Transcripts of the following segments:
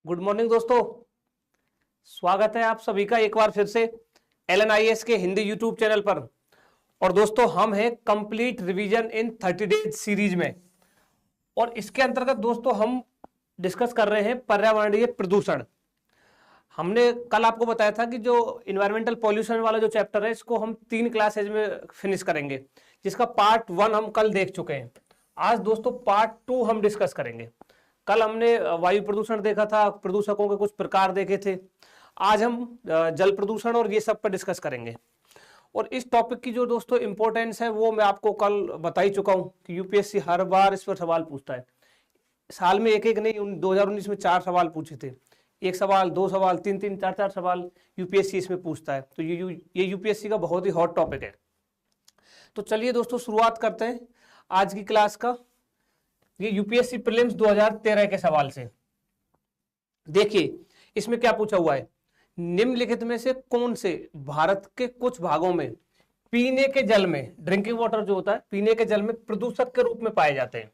Good morning दोस्तों। स्वागत है आप सभी का एक बार फिर से LNIS के हिंदी यूट्यूब चैनल पर। और दोस्तों हम हैं कंप्लीट रिवीजन इन 30 डेज सीरीज में, और इसके अंतर्गत दोस्तों हम डिस्कस कर रहे हैं पर्यावरणीय प्रदूषण। हमने कल आपको बताया था कि जो इन्वायरमेंटल पॉल्यूशन वाला जो चैप्टर है इसको हम 3 क्लासेज में फिनिश करेंगे, जिसका पार्ट 1 हम कल देख चुके हैं। आज दोस्तों पार्ट 2 हम डिस्कस करेंगे। कल हमने वायु प्रदूषण देखा था, प्रदूषकों के कुछ प्रकार देखे थे। आज हम जल प्रदूषण और ये सब पर डिस्कस करेंगे। और इस टॉपिक की जो दोस्तों इंपॉर्टेंस है वो मैं आपको कल बता ही चुका हूं कि यूपीएससी हर बार इस पर सवाल पूछता है। साल में एक एक नहीं, 2019 में 4 सवाल पूछे थे। 1 सवाल, 2 सवाल, 3-3, 4-4 सवाल यूपीएससी इसमें पूछता है। तो ये यूपीएससी का बहुत ही हॉट टॉपिक है। तो चलिए दोस्तों शुरुआत करते हैं आज की क्लास का। ये यूपीएससी प्रीलिम्स 2013 के सवाल से। देखिए इसमें क्या पूछा हुआ है, निम्नलिखित में से कौन से भारत के कुछ भागों में पीने के जल में, ड्रिंकिंग वाटर जो होता है, पीने के जल में प्रदूषक के रूप में पाए जाते हैं।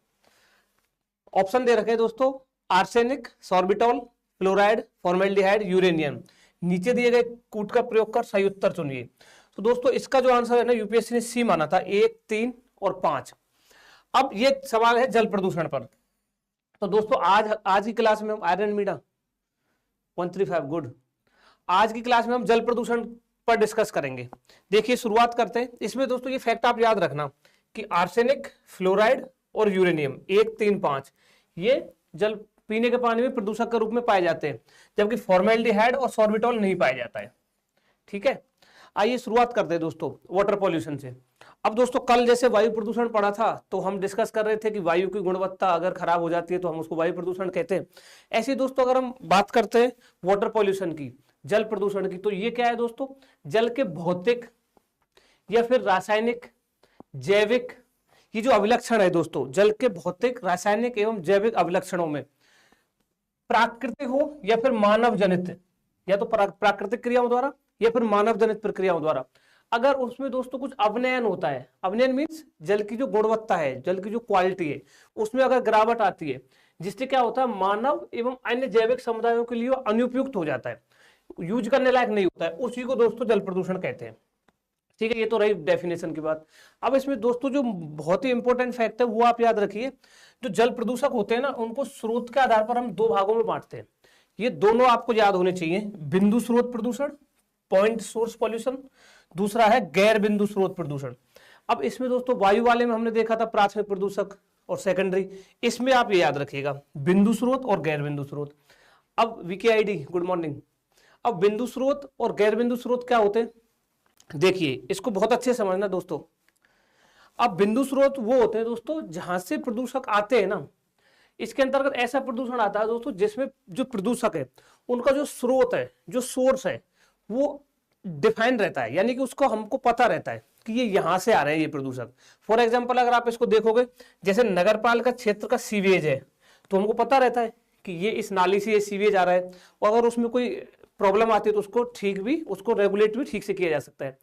ऑप्शन दे रखे हैं दोस्तों, arsenic, sorbitol, fluoride, formaldehyde, uranium. नीचे दिए गए कूट का प्रयोग कर सही उत्तर चुनिए। तो दोस्तों इसका जो आंसर है ना, यूपीएससी ने सी माना था, 1, 3 और 5। अब ये सवाल है जल प्रदूषण पर। तो दोस्तों आज की क्लास में हम आयरन मीडा 135 गुड। आज की क्लास में हम जल प्रदूषण पर डिस्कस करेंगे। देखिए शुरुआत करते हैं। इसमें दोस्तों ये फैक्ट आप याद रखना कि आर्सेनिक, फ्लोराइड और यूरेनियम 1, 3, 5 ये जल पीने के पानी में प्रदूषक के रूप में पाए जाते हैं, जबकि फॉर्मेल्डिहाइड और सॉर्बिटॉल नहीं पाया जाता है। ठीक है, आइए शुरुआत करते हैं दोस्तों वाटर पॉल्यूशन से। अब दोस्तों कल जैसे वायु प्रदूषण पढ़ा था तो हम डिस्कस कर रहे थे कि वायु की गुणवत्ता अगर खराब हो जाती है तो हम उसको वायु प्रदूषण कहते हैं। ऐसे दोस्तों अगर हम बात करते हैं वाटर पॉल्यूशन की, जल प्रदूषण की, तो ये क्या है दोस्तों, जल के भौतिक या फिर रासायनिक, जैविक, ये जो अभिलक्षण है दोस्तों, जल के भौतिक, रासायनिक एवं जैविक अभिलक्षणों में प्राकृतिक हो या फिर मानव जनित, या तो प्राकृतिक क्रियाओं द्वारा या फिर मानव जनित प्रक्रियाओं द्वारा, अगर उसमें दोस्तों कुछ अवनयन होता है, अवनयन मीन्स जल की जो गुणवत्ता है, जल की जो क्वालिटी है, उसमें अगर गिरावट आती है, जिससे क्या होता है, मानव एवं अन्य जैविक समुदायों के लिए अनुपयुक्त हो जाता है, यूज करने लायक नहीं होता है, उसी को दोस्तों जल प्रदूषण कहते हैं। ठीक है, ये तो रही डेफिनेशन की बात। अब इसमें दोस्तों जो बहुत ही इंपॉर्टेंट फैक्ट है वो आप याद रखिए, जो जल प्रदूषक होते हैं ना, उनको स्रोत के आधार पर हम 2 भागों में बांटते हैं। ये दोनों आपको याद होने चाहिए, बिंदु स्रोत प्रदूषण, पॉइंट सोर्स पॉल्यूशन, दूसरा है गैर बिंदु स्रोत प्रदूषण। अब इसमें दोस्तों वायु वाले में हमने देखा था प्राथमिक प्रदूषक और सेकेंडरी, इसमें आप ये याद रखिएगा बिंदु स्रोत और गैर बिंदु स्रोत। अब वीकेआईडी गुड मॉर्निंग। अब बिंदु स्रोत और गैर बिंदु स्रोत क्या होते हैं, देखिए इसको बहुत अच्छे से समझना दोस्तों। अब बिंदु स्रोत वो होते हैं दोस्तों जहां से प्रदूषक आते हैं ना, इसके अंतर्गत ऐसा प्रदूषण आता है दोस्तों जिसमें जो प्रदूषक है उनका जो स्रोत है, जो सोर्स है, वो डिफाइन रहता है, यानी कि उसको हमको पता रहता है कि ये यहां से आ रहे हैं ये प्रदूषक। फॉर एग्जांपल अगर आप इसको देखोगे, जैसे नगरपालिका क्षेत्र का सीवेज है, तो हमको पता रहता है कि ये इस नाली से ये सीवेज आ रहा है, और अगर उसमें कोई प्रॉब्लम आती है तो उसको ठीक भी, उसको रेगुलेट भी ठीक से किया जा सकता है।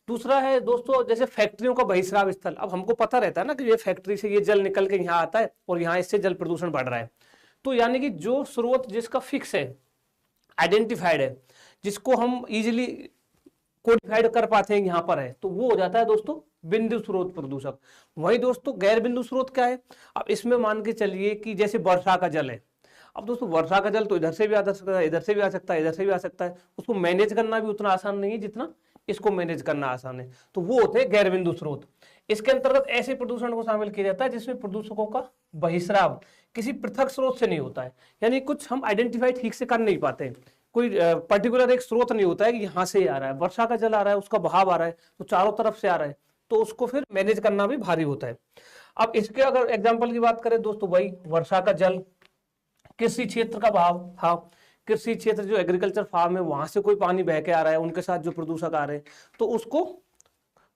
दूसरा है दोस्तों जैसे फैक्ट्रियों का बहिस्राव स्थल, अब हमको पता रहता है ना कि ये फैक्ट्री से ये जल निकल के यहाँ आता है और यहाँ इससे जल प्रदूषण बढ़ रहा है। तो यानी कि जो स्रोत जिसका फिक्स है, आइडेंटिफाइड है, जिसको हम इजिली कोडिफाइड कर पाते हैं यहाँ पर है, तो वो हो जाता है दोस्तों बिंदु स्रोत प्रदूषक। वही दोस्तों गैर बिंदु स्रोत क्या है, अब इसमें मान के चलिए कि जैसे वर्षा का जल है। अब दोस्तों वर्षा का जल तो इधर से भी आ सकता है, इधर से भी आ सकता है, इधर से भी आ सकता है, उसको मैनेज करना भी उतना आसान नहीं है जितना इसको मैनेज करना आसान है, तो वो होते हैं गैर बिंदु स्रोत। इसके अंतर्गत ऐसे प्रदूषण को शामिल किया जाता है जिसमें प्रदूषकों का बहिस्राव किसी पृथक स्रोत से नहीं होता है, यानी कुछ हम आइडेंटिफाई ठीक से कर नहीं पाते, कोई पर्टिकुलर एक स्रोत नहीं होता है कि यहाँ से आ रहा है, वर्षा का जल आ रहा है, उसका बहाव आ रहा है, तो चारों तरफ से आ रहा है, तो उसको फिर मैनेज करना भी भारी होता है। अब इसके अगर एग्जाम्पल की बात करें दोस्तों, भाई वर्षा का जल, कृषि क्षेत्र का बहाव, हाँ कृषि क्षेत्र जो एग्रीकल्चर फार्म है वहां से कोई पानी बह के आ रहा है, उनके साथ जो प्रदूषक आ रहे हैं, तो उसको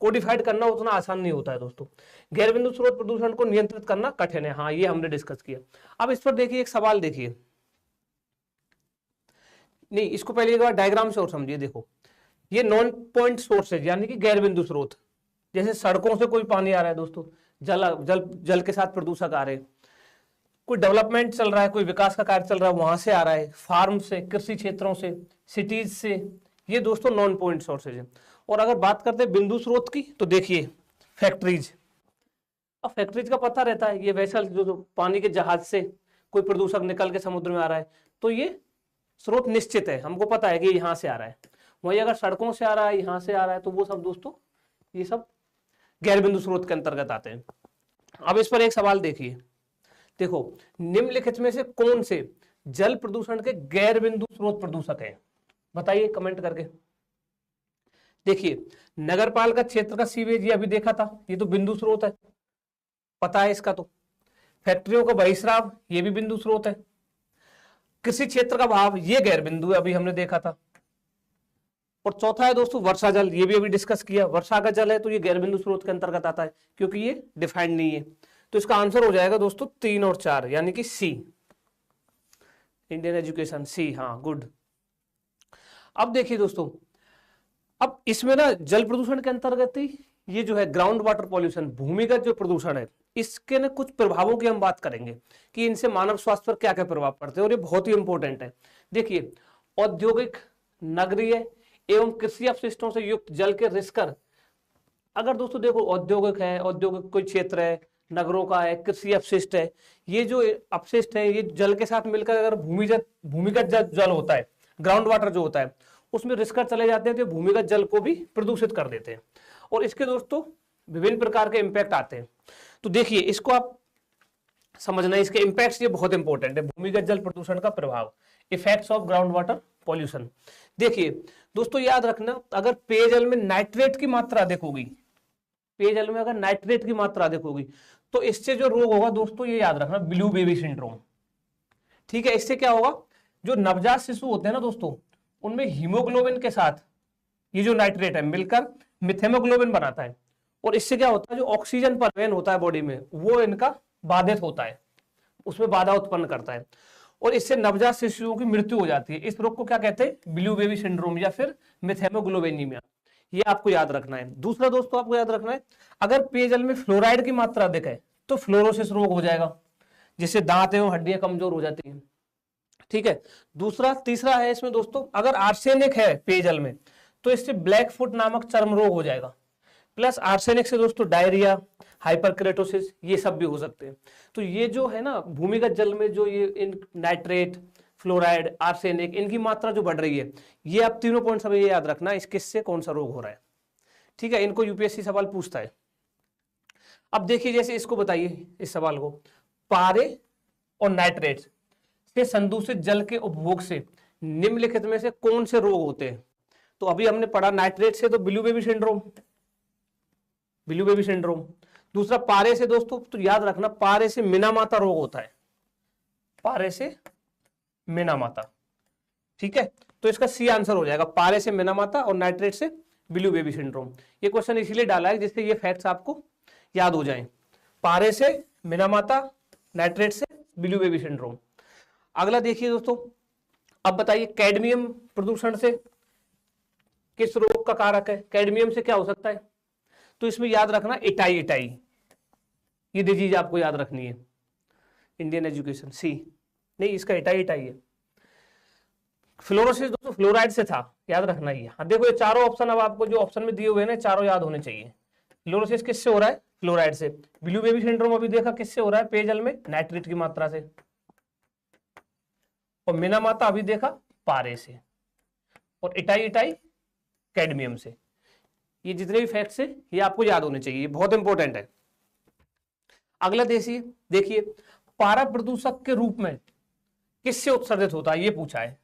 कोडिफाइड करना उतना आसान नहीं होता है दोस्तों। गैर बिंदु स्रोत प्रदूषण को नियंत्रित करना कठिन है, हाँ ये हमने डिस्कस किया। अब इस पर देखिए एक सवाल देखिए, नहीं इसको पहले एक बार डायग्राम से और समझिए। देखो ये नॉन पॉइंट सोर्स है, यानी कि गैर बिंदु स्रोत, जैसे सड़कों से कोई पानी आ रहा है दोस्तों, जल के साथ प्रदूषक आ रहे हैं, कोई डेवलपमेंट चल रहा है, कोई विकास का कार्य चल रहा है, वहां से आ रहा है, फार्म से, कृषि क्षेत्रों से, सिटीज से। ये दोस्तों नॉन पॉइंट सोर्सेज है। और अगर बात करते हैं बिंदु स्रोत की, तो देखिए फैक्ट्रीज। अब फैक्ट्रीज का पता रहता है, ये वेसल जो पानी के जहाज से कोई प्रदूषक निकल के समुद्र में आ रहा है, तो ये स्रोत निश्चित है, हमको पता है कि यहाँ से आ रहा है। वही अगर सड़कों से आ रहा है, यहाँ से आ रहा है, तो वो सब दोस्तों ये सब गैर बिंदु स्रोत के अंतर्गत आते हैं। अब इस पर एक सवाल देखिए, देखो निम्नलिखित में से कौन से जल प्रदूषण के गैर बिंदु स्रोत प्रदूषक है, बताइए कमेंट करके। देखिए नगरपालिका क्षेत्र का सीवेज, ये अभी देखा था, ये तो बिंदु स्रोत है, पता है इसका। तो फैक्ट्रियों का बहिस्राव, ये भी बिंदु स्रोत है। कृषि क्षेत्र का भाव, ये गैर बिंदु है, अभी हमने देखा था। और चौथा है दोस्तों वर्षा जल, ये भी अभी डिस्कस किया, वर्षा का जल है तो ये गैर बिंदु स्रोत के अंतर्गत आता है, क्योंकि ये डिफाइंड नहीं है। तो इसका आंसर हो जाएगा दोस्तों 3 और 4, यानी कि सी, इंडियन एजुकेशन सी। हाँ गुड। अब देखिए दोस्तों, अब इसमें ना जल प्रदूषण के अंतर्गत ही ये जो है ग्राउंड वाटर पॉल्यूशन, भूमिगत जो प्रदूषण है, इसके ना कुछ प्रभावों की हम बात करेंगे कि इनसे मानव स्वास्थ्य पर क्या क्या प्रभाव पड़ते हैं, और ये बहुत ही इंपॉर्टेंट है। देखिए औद्योगिक, नगरीय एवं कृषि अपशिष्टों से युक्त जल के रिस्कर, अगर दोस्तों देखो औद्योगिक है, औद्योगिक कोई क्षेत्र है, नगरों का है, कृषि अपशिष्ट है, ये जो अपशिष्ट है ये जल के साथ मिलकर अगर भूमिगत जल होता है, ग्राउंड वाटर जो होता है, उसमें रिस्कर चले जाते हैं तो भूमिगत जल को भी प्रदूषित कर देते हैं। और इसके दोस्तों विभिन्न प्रकार के इंपैक्ट आते हैं। तो देखिए इसको आप समझना, इसके इंपैक्ट्स ये बहुत इंपॉर्टेंट है। भूमिगत जल प्रदूषण का प्रभाव, effects of ground water pollution. देखिए दोस्तों याद रखना, अगर पेयजल में नाइट्रेट की मात्रा देखोगी, पेयजल में अगर नाइट्रेट की मात्रा देखोगी, तो इससे जो रोग होगा दोस्तों, ये याद रखना, ब्लू बेबी सिंड्रोम। ठीक है, इससे क्या होगा, जो नवजात शिशु होते हैं ना दोस्तों, उनमें हीमोग्लोबिन के साथ ये जो नाइट्रेट है मिलकर मिथेमोग्लोबिन बनाता है, और इससे क्या होता है, जो ऑक्सीजन परिवहन होता है बॉडी में, वो इनका बाधित होता है, उसमें बाधा उत्पन्न करता है, और इससे नवजात शिशुओं की मृत्यु हो जाती है। इस रोग को क्या कहते हैं, ब्लू बेबी सिंड्रोम या फिर मिथेमोग्लोबिनीमिया। ये आपको याद रखना है। दूसरा दोस्तों आपको याद रखना है, अगर पेयजल में फ्लोराइड की मात्रा अधिक है तो फ्लोरोसिस रोग हो जाएगा, जिससे दांत एवं हड्डियां कमजोर हो जाती हैं। ठीक है, दूसरा तीसरा है इसमें दोस्तों, अगर आर्सेनिक है पेयजल में तो इससे ब्लैक फुट नामक चर्म रोग हो जाएगा। प्लस आर्सेनिक से दोस्तों डायरिया, हाइपरकेरेटोसिस, ये सब भी हो सकते हैं। तो ये जो है ना भूमिगत जल में जो ये इन नाइट्रेट, फ्लोराइड, आर्सेनिक, इनकी मात्रा जो बढ़ रही है, ये आप तीनों पॉइंट सब ये याद रखना, किससे कौन सा रोग हो रहा है। ठीक है, इनको यूपीएससी सवाल पूछता है। अब देखिए जैसे इसको बताइए, इस सवाल को, पारे और नाइट्रेट से संदूषित जल के उपभोग से निम्नलिखित में से कौन से रोग होते हैं। तो अभी हमने पढ़ा नाइट्रेट से तो blue baby syndrome, blue baby syndrome. दूसरा पारे से दोस्तों, तो याद रखना पारे से मिनामाता रोग होता है, पारे से मिनामाता। ठीक है, तो इसका सी आंसर हो जाएगा, पारे से मिनामाता और नाइट्रेट से ब्लू बेबी सिंड्रोम। ये क्वेश्चन इसीलिए डाला है जिससे ये फैक्ट्स आपको याद हो जाएं, पारे से मिनामाता, नाइट्रेट से ब्लू बेबी सिंड्रोम। अगला देखिए दोस्तों, अब बताइए कैडमियम प्रदूषण से किस रोग का कारक है, कैडमियम से क्या हो सकता है। तो इसमें याद रखना इटाई, इटाई, ये डिजीज आपको याद रखनी है, इंडियन एजुकेशन सी, नहीं इसका इटाई इटाई है। फ्लोरोसिस दोस्तों फ्लोराइड से था, याद रखना ये। हाँ देखो ये चारों ऑप्शन अब आपको जो ऑप्शन में दिए हुए हैं चारों याद होने चाहिए। फ्लोरोसिस किससे हो रहा है, फ्लोराइड से। ब्लू बेबी सिंड्रोम अभी देखा किससे हो रहा है, पेयजल में नाइट्रेट की मात्रा से। और मिनामाता अभी देखा पारे से, और इटाई इटाई कैडमियम से। ये जितने भी फैक्ट्स है ये आपको याद होने चाहिए, ये बहुत इंपॉर्टेंट है। अगला देखिए पारा प्रदूषक के रूप में किससे उत्सर्जित होता है, ये पूछा है।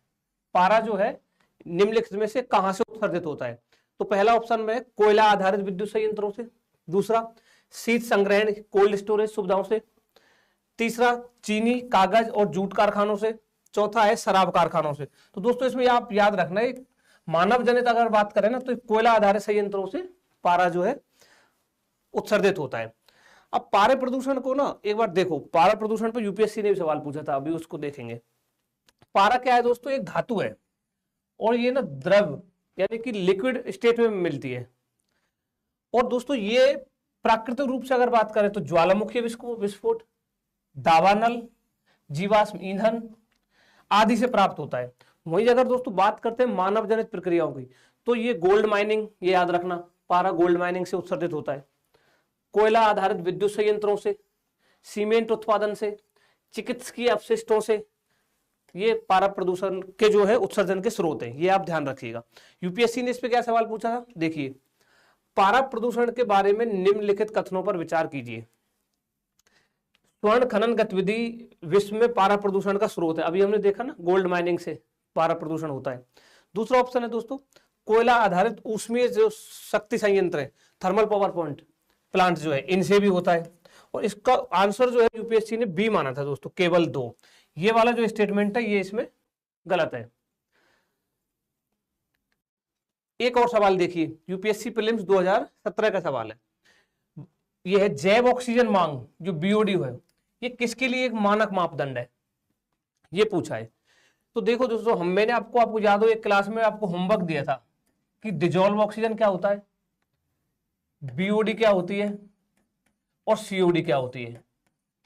पारा जो है निम्नलिखित में से कहां से उत्सर्जित होता है। तो पहला ऑप्शन में कोयला आधारित विद्युत संयंत्रों से, दूसरा शीत संग्रहण कोल्ड स्टोरेज सुविधाओं से, तीसरा चीनी, कागज और जूट कारखानों से, चौथा है शराब कारखानों से। तो दोस्तों इसमें आप याद रखना है, मानव जनित अगर बात करें ना तो कोयला आधारित संयंत्रों से पारा जो है उत्सर्जित होता है। अब पारे प्रदूषण को ना एक बार देखो, पारा प्रदूषण पर यूपीएससी ने भी सवाल पूछा था, अभी उसको देखेंगे। पारा क्या है दोस्तों, एक धातु है और ये ना द्रव यानी कि लिक्विड स्टेट में मिलती है। और दोस्तों ये प्राकृतिक रूप से अगर बात करें तो ज्वालामुखी विस्फोट, दावानल, जीवाश्म ईंधन आदि से प्राप्त होता है। वहीं अगर दोस्तों बात करते हैं मानव जनित प्रक्रियाओं की, तो ये गोल्ड माइनिंग, ये याद रखना, पारा गोल्ड माइनिंग से उत्सर्जित होता है। कोयला आधारित विद्युत संयंत्रों से, सीमेंट उत्पादन से, चिकित्सकीय अपशिष्टों से, ये पारा प्रदूषण के जो है उत्सर्जन के स्रोत हैं। ये आप ध्यान रखिएगा। यूपीएससी ने इस पे क्या सवाल पूछा था, देखिए, पारा प्रदूषण के बारे में निम्नलिखित कथनों पर विचार कीजिए। स्वर्ण खनन गतिविधि विश्व में पारा प्रदूषण का स्रोत है। अभी हमने देखा ना, गोल्ड माइनिंग से पारा प्रदूषण होता है। दूसरा ऑप्शन है दोस्तों, कोयला आधारित ऊष्मीय जो शक्ति संयंत्र है, थर्मल पावर प्लांट जो है, इनसे भी होता है। और इसका आंसर जो है यूपीएससी ने बी माना था दोस्तों, केवल 2। ये वाला जो स्टेटमेंट है ये इसमें गलत है। एक और सवाल देखिए, यूपीएससी प्रीलिम्स 2017 का सवाल है। ये है जैव ऑक्सीजन मांग, जो बीओडी है, ये किसके लिए एक मानक मापदंड है, ये पूछा है। तो देखो दोस्तों, मैंने आपको याद हो, एक क्लास में आपको होमवर्क दिया था कि डिजोल्व ऑक्सीजन क्या होता है, बीओडी क्या होती है और सीओडी क्या होती है।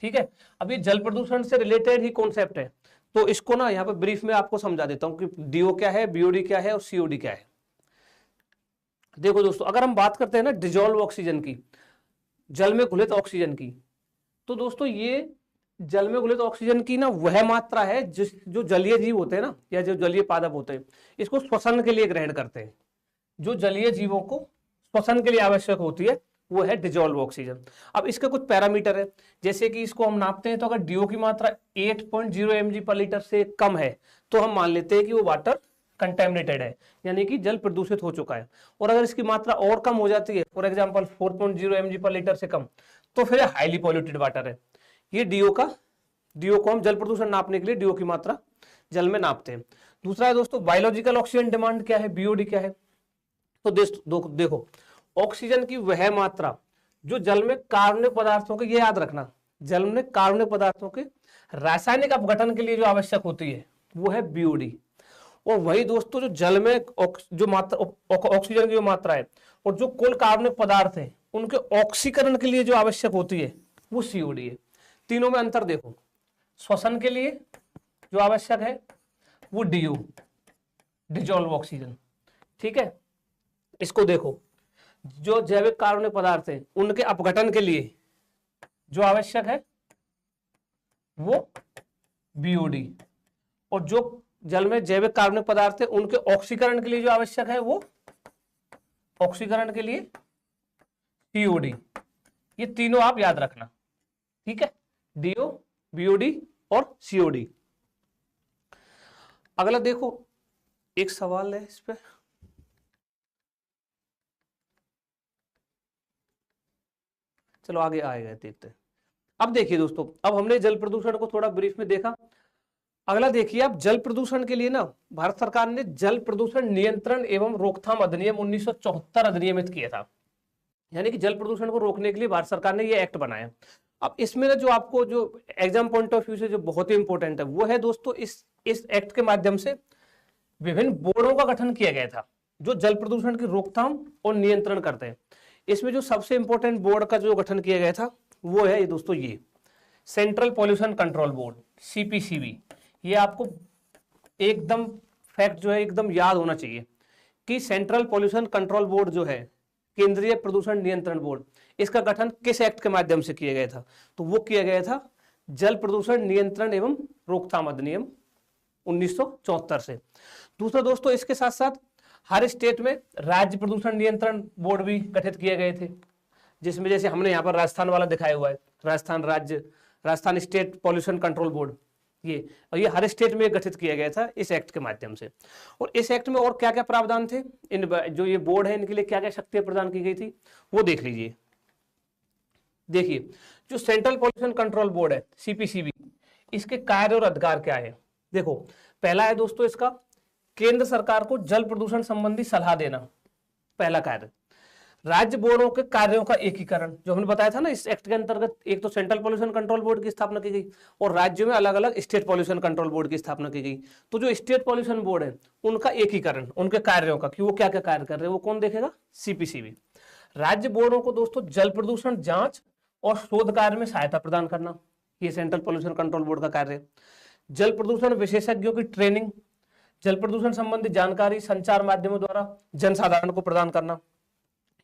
ठीक है, अब ये जल प्रदूषण से रिलेटेड ही कॉन्सेप्ट है, तो इसको ना यहाँ पे ब्रीफ में आपको समझा देता हूं कि डीओ क्या है, बीओडी क्या है और सीओडी क्या है। देखो दोस्तों, अगर हम बात करते हैं ना डिजोल्व ऑक्सीजन की, जल में घुलित ऑक्सीजन की, तो दोस्तों ये जल में घुलित ऑक्सीजन की ना वह मात्रा है जो जलीय जीव होते हैं ना, या जो जलीय पादप होते हैं, इसको श्वसन के लिए ग्रहण करते हैं। जो जलीय जीवों को श्वसन के लिए आवश्यक होती है वो है डिजोल्व ऑक्सीजन। अब इसके कुछ पैरामीटर है, जैसे कि इसको हम नापते हैं, तो अगर डीओ की मात्रा 8.0 mg पर लीटर से कम है तो हम मान लेते हैं कि वो वाटर कंटेमिनेटेड है, यानी कि जल प्रदूषित हो चुका है। और अगर इसकी मात्रा और कम हो जाती है, फॉर एग्जांपल 4.0 mg पर लीटर से कम, तो फिर हाईली पॉल्यूटेड वाटर है। ये डीओ को हम जल प्रदूषण नापने के लिए डीओ की मात्रा जल में नापते हैं। दूसरा है दोस्तों बायोलॉजिकल ऑक्सीजन डिमांड क्या है, बीओडी क्या है। तो देखो, ऑक्सीजन की वह मात्रा जो जल में कार्बनिक पदार्थों के, ये याद रखना, जल में कार्बनिक पदार्थों के रासायनिक अपघटन के लिए जो आवश्यक होती है वो है बीओडी। और वही दोस्तों जो जल में जो मात्रा ऑक्सीजन की जो मात्रा है और जो कुल कार्बनिक पदार्थ है उनके ऑक्सीकरण के लिए जो आवश्यक होती है वो सीओडी है। तीनों में अंतर देखो, श्वसन के लिए जो आवश्यक है वो डीओ, डिजोल्व ऑक्सीजन। ठीक है, इसको देखो, जो जैविक कार्बनिक पदार्थ है उनके अपघटन के लिए जो आवश्यक है वो बीओडी, और जो जल में जैविक कार्बनिक पदार्थ है उनके ऑक्सीकरण के लिए जो आवश्यक है वो ऑक्सीकरण के लिए सीओडी। ये तीनों आप याद रखना। ठीक है, डीओ, बीओडी और सीओडी। अगला देखो, एक सवाल है इस पे, चलो आगे आएगा, देखते हैं। अब देखिए दोस्तों, अब हमने जल प्रदूषण को थोड़ा ब्रीफ में देखा। अगला देखिए, आप जल प्रदूषण के लिए ना भारत सरकार ने जल प्रदूषण नियंत्रण एवं रोकथाम अधिनियम 1974 अधिनियमित किया था, यानी कि जल प्रदूषण को रोकने के लिए भारत सरकार ने ये एक्ट बनाया। अब इसमें ना जो आपको जो एग्जाम पॉइंट ऑफ व्यू से जो बहुत ही इंपॉर्टेंट है वो है दोस्तों, इस एक्ट के माध्यम से विभिन्न बोर्डों का गठन किया गया था जो जल प्रदूषण की रोकथाम और नियंत्रण करते हैं। इसमें जो सबसे इंपॉर्टेंट बोर्ड का जो गठन किया गया था वो है ये दोस्तों, ये central pollution control board, CPCB. ये आपको एकदम फैक्ट जो है एकदम याद होना चाहिए कि सेंट्रल पॉल्यूशन कंट्रोल बोर्ड जो है, केंद्रीय प्रदूषण नियंत्रण बोर्ड, इसका गठन किस एक्ट के माध्यम से किया गया था, तो वो किया गया था जल प्रदूषण नियंत्रण एवं रोकथाम अधिनियम 1974 से। दूसरा दोस्तों, इसके साथ साथ हर स्टेट में राज्य प्रदूषण नियंत्रण बोर्ड भी गठित किए गए थे, जिसमें जैसे हमने यहाँ पर राजस्थान वाला दिखाया हुआ है, Rajasthan state pollution control board, और ये हर स्टेट में गठित किया गया था इस एक्ट के माध्यम से। और इस एक्ट में और क्या क्या प्रावधान थे, इन जो ये बोर्ड है इनके लिए क्या क्या शक्तियां प्रदान की गई थी वो देख लीजिए। देखिए, जो सेंट्रल पॉल्यूशन कंट्रोल बोर्ड है सीपीसीबी, इसके कार्य और अधिकार क्या है। देखो, पहला है दोस्तों इसका केंद्र सरकार को जल प्रदूषण संबंधी सलाह देना, पहला कार्य। राज्य बोर्डों के कार्यों का एकीकरण, जो हमने बताया था ना इस एक्ट के अंतर्गत, एक तो सेंट्रल पॉल्यूशन कंट्रोल बोर्ड की स्थापना की गई और राज्यों में अलग अलग स्टेट पॉल्यूशन कंट्रोल बोर्ड की स्थापना की गई। तो जो स्टेट पॉल्यूशन बोर्ड है उनका एकीकरण, उनके कार्यों का कि वो क्या क्या कार्य कर रहे हैं वो कौन देखेगा, सीपीसीबी। राज्य बोर्डों को दोस्तों जल प्रदूषण जांच और शोध कार्य में सहायता प्रदान करना, ये सेंट्रल पोल्यूशन कंट्रोल बोर्ड का कार्य है। जल प्रदूषण विशेषज्ञों की ट्रेनिंग, जल प्रदूषण संबंधी जानकारी संचार माध्यमों द्वारा जनसाधारण को प्रदान करना,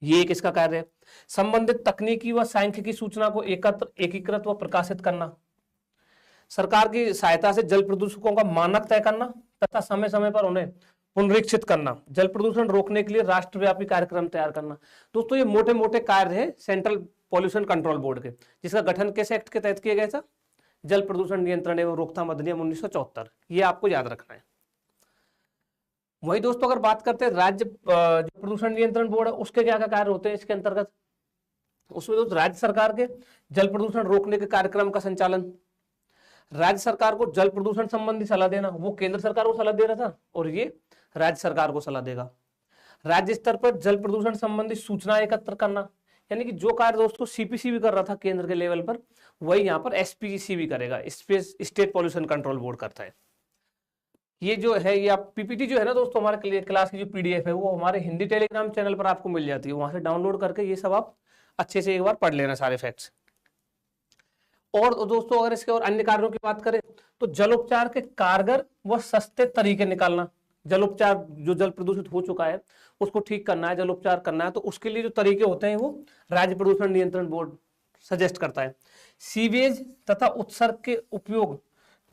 ये एक इसका कार्य है। संबंधित तकनीकी व सांख्यिकी सूचना को एकीकृत व प्रकाशित करना, सरकार की सहायता से जल प्रदूषकों का मानक तय करना तथा समय समय पर उन्हें पुनरीक्षित करना, जल प्रदूषण रोकने के लिए राष्ट्रव्यापी कार्यक्रम तैयार करना। दोस्तों ये मोटे मोटे कार्य है सेंट्रल पॉल्यूशन कंट्रोल बोर्ड के, जिसका गठन किस एक्ट के तहत किया गया था? जल प्रदूषण नियंत्रण एवं रोकथाम अधिनियम 1974। ये आपको याद रखना है। वही दोस्तों अगर बात करते हैं राज्य जो प्रदूषण नियंत्रण बोर्ड है उसके क्या क्या कार्य होते हैं इसके अंतर्गत, उसमें दोस्तों राज्य सरकार के जल प्रदूषण रोकने के कार्यक्रम का संचालन, राज्य सरकार को जल प्रदूषण संबंधी सलाह देना, वो केंद्र सरकार को सलाह दे रहा था और ये राज्य सरकार को सलाह देगा। राज्य स्तर पर जल प्रदूषण संबंधी सूचना एकत्र करना, यानी कि जो कार्य दोस्तों सीपीसी भी कर रहा था केंद्र के लेवल पर, वही यहाँ पर एसपीसी भी करेगा, स्टेट पॉल्यूशन कंट्रोल बोर्ड करता है। ये जो है ये आप पीपीटी जो है ना दोस्तों हमारे क्लास की जो पीडीएफ है वो हमारे हिंदी टेलीग्राम चैनल पर आपको मिल जाती है, वहां से डाउनलोड करके ये सब आप अच्छे से एक बार पढ़ लेना सारे फैक्ट्स। और दोस्तों अगर इसके और अन्य कार्यों की बात करें तो जलोपचार के कारगर व सस्ते तरीके निकालना, जलोपचार जो जल प्रदूषित हो चुका है उसको ठीक करना है, जलोपचार करना है, तो उसके लिए जो तरीके होते हैं वो राज्य प्रदूषण नियंत्रण बोर्ड सजेस्ट करता है। सीवेज तथा उत्सर्ग के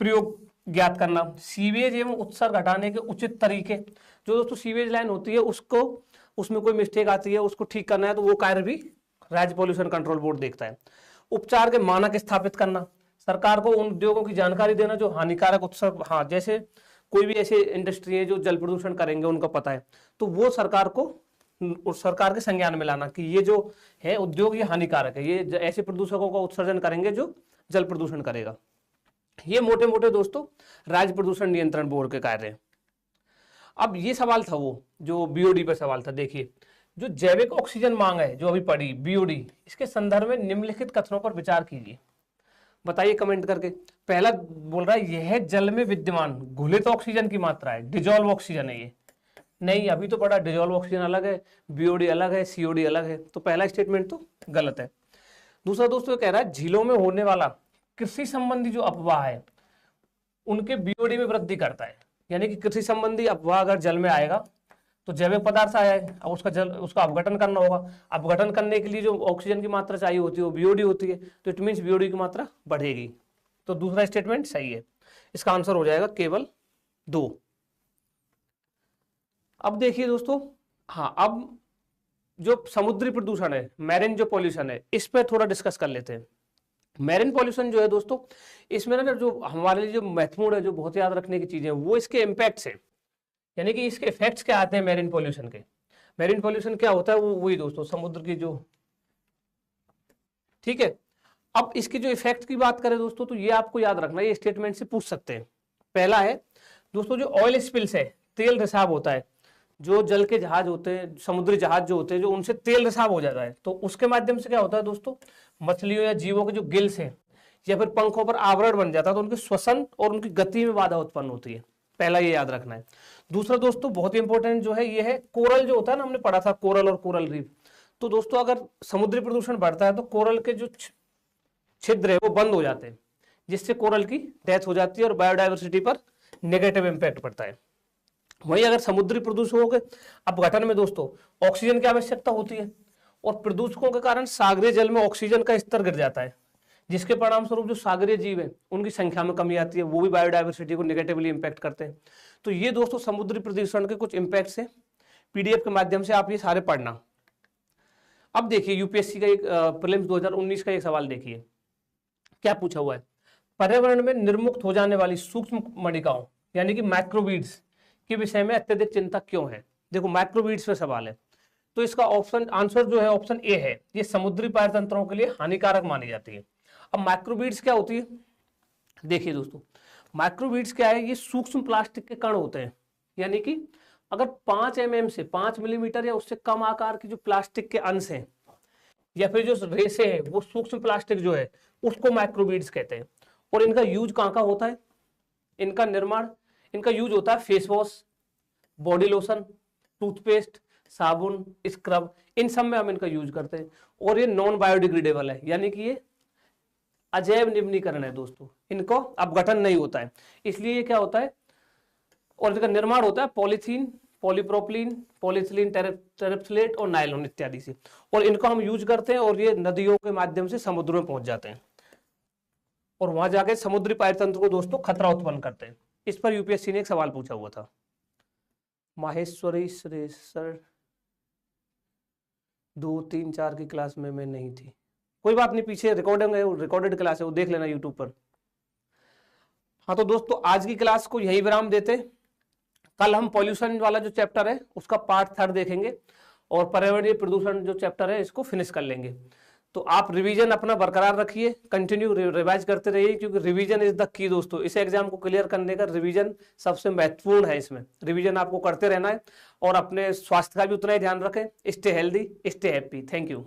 प्रयोग ज्ञात करना, सीवेज एवं उत्सर्ग हटाने के उचित तरीके, जो दोस्तों सीवेज लाइन होती है उसको उसमें कोई मिस्टेक आती है उसको ठीक करना है तो वो कार्य भी राज्य पॉल्यूशन कंट्रोल बोर्ड देखता है। उपचार के मानक स्थापित करना, सरकार को उन उद्योगों की जानकारी देना जो हानिकारक उत्सर्ग, हाँ जैसे कोई भी ऐसे इंडस्ट्री है जो जल प्रदूषण करेंगे उनका पता है तो वो सरकार के संज्ञान में लाना कि ये जो है उद्योग ये हानिकारक है, ये ऐसे प्रदूषकों का उत्सर्जन करेंगे जो जल प्रदूषण करेगा। ये मोटे मोटे दोस्तों राज्य प्रदूषण नियंत्रण बोर्ड के कार्य हैं। अब ये सवाल था वो जो बीओडी पर सवाल था, देखिए जो जैविक ऑक्सीजन मांग है जो अभी पड़ी बीओडी, इसके संदर्भ में निम्नलिखित कथनों पर विचार कीजिए, बताइए कमेंट करके। पहला बोल रहा है यह जल में विद्यमान घुलित ऑक्सीजन की मात्रा है, डिजोल्व ऑक्सीजन है ये, नहीं अभी तो पड़ा डिजोल्व ऑक्सीजन अलग है, बीओडी अलग है, सीओडी अलग है, तो पहला स्टेटमेंट तो गलत है। दूसरा दोस्तों कह रहा है झीलों में होने वाला कृषि संबंधी जो अफवाह है उनके बीओडी में वृद्धि करता है, यानी कि कृषि संबंधी अफवाह अगर जल में आएगा तो जैविक पदार्थ आया है, अब उसका अपघटन करना होगा, अपघटन करने के लिए जो ऑक्सीजन की मात्रा चाहिए होती है वो बीओडी होती है, तो इट मींस बीओडी की मात्रा बढ़ेगी। तो दूसरा स्टेटमेंट सही है, इसका आंसर हो जाएगा केवल 2। अब देखिए दोस्तों, हाँ अब जो समुद्री प्रदूषण है, मैरिन जो पॉल्यूशन है, इस पर थोड़ा डिस्कस कर लेते हैं। मैरिन पॉल्यूशन जो है दोस्तों, इसमें ना जो हमारे लिए जो महत्वपूर्ण है, जो बहुत याद रखने की चीजें वो इसके इम्पैक्ट्स है, यानी कि इसके इफेक्ट्स क्या आते हैं मैरिन पॉल्यूशन के। मैरिन पॉल्यूशन क्या होता है वो वही दोस्तों समुद्र की जो, ठीक है। अब इसकी जो इफेक्ट की बात करें दोस्तों तो ये आपको याद रखना, ये स्टेटमेंट से पूछ सकते हैं। पहला है दोस्तों जो ऑयल स्पिल्स है, तेल रिसाव होता है, जो जल के जहाज होते हैं, समुद्री जहाज जो होते हैं, जो उनसे तेल रिसाव हो जाता है, तो उसके माध्यम से क्या होता है दोस्तों, मछलियों या जीवों के जो गिल्स हैं या फिर पंखों पर आवरण बन जाता है, तो उनके श्वसन और उनकी गति में बाधा उत्पन्न होती है। पहला ये याद रखना है। दूसरा दोस्तों बहुत ही इंपॉर्टेंट जो है ये है कोरल जो होता है ना, हमने पढ़ा था कोरल और कोरल रीफ, तो दोस्तों अगर समुद्री प्रदूषण बढ़ता है तो कोरल के जो छिद्र है वो बंद हो जाते हैं, जिससे कोरल की डेथ हो जाती है और बायोडाइवर्सिटी पर नेगेटिव इंपैक्ट पड़ता है। वहीं अगर समुद्री प्रदूषकों के अपघटन में दोस्तों ऑक्सीजन की आवश्यकता होती है और प्रदूषकों के कारण सागरीय जल में ऑक्सीजन का स्तर गिर जाता है, जिसके परिणाम स्वरूप जो सागरीय जीव है उनकी संख्या में कमी आती है, वो भी बायोडाइवर्सिटी को नेगेटिवली इंपैक्ट करते हैं। तो ये दोस्तों समुद्री प्रदूषण के कुछ इंपैक्ट्स हैं, पीडीएफ के माध्यम से आप ये सारे पढ़ना। अब देखिए यूपीएससी का एक प्रीलिम्स 2019 का एक सवाल देखिए क्या पूछा हुआ है, पर्यावरण में निर्मुक्त हो जाने वाली सूक्ष्म मणिकाओं यानी कि माइक्रोवीड्स के विषय में अत्यधिक चिंता क्यों है। देखो माइक्रोवीड्स पे सवाल है, तो इसका ऑप्शन आंसर जो है ऑप्शन ए है, ये समुद्री पारतंत्रों के लिए हानिकारक मानी जाती है। अब माइक्रोवीड्स क्या होती है, देखिए दोस्तों माइक्रोवीड्स क्या है, ये सूक्ष्म प्लास्टिक के कण होते हैं, यानी कि अगर 5 mm से 5 मिलीमीटर या उससे कम आकार की जो प्लास्टिक के अंश हैं या फिर जो रेसे हैं वो सूक्ष्म प्लास्टिक जो है उसको माइक्रोवीड्स कहते हैं। और इनका यूज कहाँ का होता है, इनका निर्माण, इनका यूज होता है face wash, body lotion, toothpaste, साबुन, स्क्रब, इन सब में हम इनका यूज करते हैं। और ये नॉन बायोडिग्रेडेबल है, यानी कि ये अजैव निम्नीकरण है दोस्तों, इनको अपघटन नहीं होता है, इसलिए ये क्या होता है, और इनका निर्माण होता है पॉलीथीन, पॉलीप्रोपिलीन, पॉलीथिलीन टेरेफ्थलेट और नायलॉन इत्यादि से, और इनको हम यूज करते हैं और ये नदियों के माध्यम से समुद्र में पहुंच जाते हैं और वहां जाके समुद्री पायतंत्र को दोस्तों खतरा उत्पन्न करते हैं। इस पर यूपीएससी ने एक सवाल पूछा हुआ था। माहेश्वरी सर 2, 3, 4 की क्लास में मैं नहीं थी, कोई बात नहीं, पीछे रिकॉर्डिंग है, रिकॉर्डेड क्लास है, वो देख लेना यूट्यूब पर। हाँ तो दोस्तों आज की क्लास को यही विराम देते, कल हम पॉल्यूशन वाला जो चैप्टर है उसका पार्ट 3 देखेंगे और पर्यावरणीय प्रदूषण जो चैप्टर है इसको फिनिश कर लेंगे। तो आप रिवीजन अपना बरकरार रखिए, कंटिन्यू रिवाइज करते रहिए, क्योंकि रिवीजन इज द की दोस्तों। इस एग्जाम को क्लियर करने का रिवीजन सबसे महत्वपूर्ण है, इसमें रिवीजन आपको करते रहना है और अपने स्वास्थ्य का भी उतना ही ध्यान रखें। Stay healthy, stay happy, thank you.